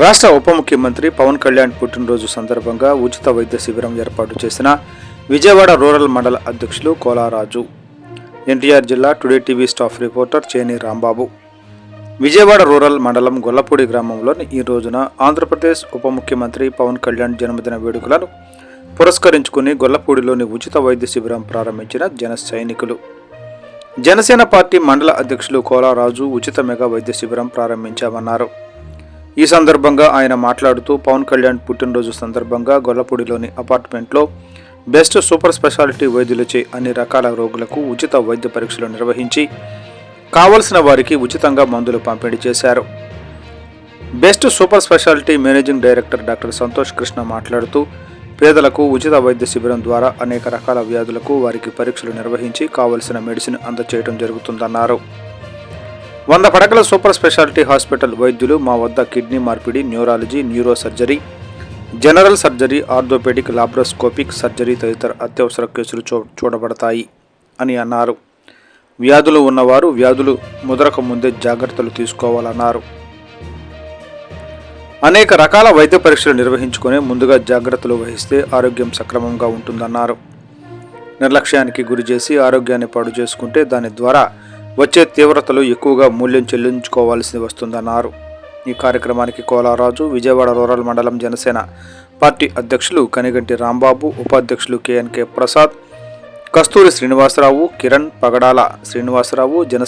రాష్ట్ర ఉప ముఖ్యమంత్రి పవన్ కళ్యాణ్ పుట్టినరోజు సందర్భంగా ఉచిత వైద్య శిబిరం ఏర్పాటు చేసిన విజయవాడ రూరల్ మండల అధ్యక్షులు కోలారాజు, ఎన్టీఆర్ జిల్లా today TV staff reporter Cheni Rambabu. Vijayawada rural మండలం గొల్లపూడి గ్రామంలోని ఈ రోజున ఆంధ్రప్రదేశ్ ఉప ముఖ్యమంత్రి పవన్ కళ్యాణ్ జన్మదిన వేడుకలను పురస్కరించుకుని గొల్లపూడిలోని ఉచిత వైద్య శిబిరం ప్రారంభించిన జన సైనికులు. జనసేన పార్టీ మండల అధ్యక్షులు కోలారాజు ఉచిత మెగా వైద్య శిబిరం ప్రారంభించామన్నారు. ఈ సందర్భంగా ఆయన మాట్లాడుతూ పవన్ కళ్యాణ్ పుట్టినరోజు సందర్భంగా గొల్లపూడిలోని అపార్ట్మెంట్లో బెస్ట్ సూపర్ స్పెషాలిటీ వైద్యులచే అన్ని రకాల రోగులకు ఉచిత వైద్య పరీక్షలు నిర్వహించి కావలసిన వారికి ఉచితంగా మందులు పంపిణీ చేశారు. Best super speciality managing director doctor Santosh Krishna మాట్లాడుతూ పేదలకు ఉచిత వైద్య శిబిరం ద్వారా అనేక రకాల వ్యాధులకు వారికి పరీక్షలు నిర్వహించి కావలసిన మెడిసిన్ అందజేయడం జరుగుతుందన్నారు. 100 పడకల సూపర్ స్పెషాలిటీ హాస్పిటల్ వైద్యులు మా వద్ద కిడ్నీ మార్పిడి, neurology, neurosurgery, general surgery, orthopaedic, laparoscopic surgery తదితర అత్యవసర కేసులు చూడబడతాయి అని అన్నారు. వ్యాధులు ఉన్నవారు వ్యాధులు ముదరక ముందే జాగ్రత్తలు తీసుకోవాలన్నారు. అనేక రకాల వైద్య పరీక్షలు నిర్వహించుకుని ముందుగా జాగ్రత్తలు వహిస్తే ఆరోగ్యం సక్రమంగా ఉంటుందన్నారు. నిర్లక్ష్యానికి గురి చేసి ఆరోగ్యాన్ని పాడు చేసుకుంటే దాని ద్వారా వచ్చే తీవ్రతలు ఎక్కువగా మూల్యం చెల్లించుకోవాల్సి వస్తుందన్నారు. ఈ కార్యక్రమానికి కోలారాజు, విజయవాడ రూరల్ మండలం జనసేన పార్టీ అధ్యక్షులు కనిగంటి రాంబాబు, ఉపాధ్యక్షులు కేఎన్కే ప్రసాద్, కస్తూరి శ్రీనివాసరావు, కిరణ్, పగడాల శ్రీనివాసరావు,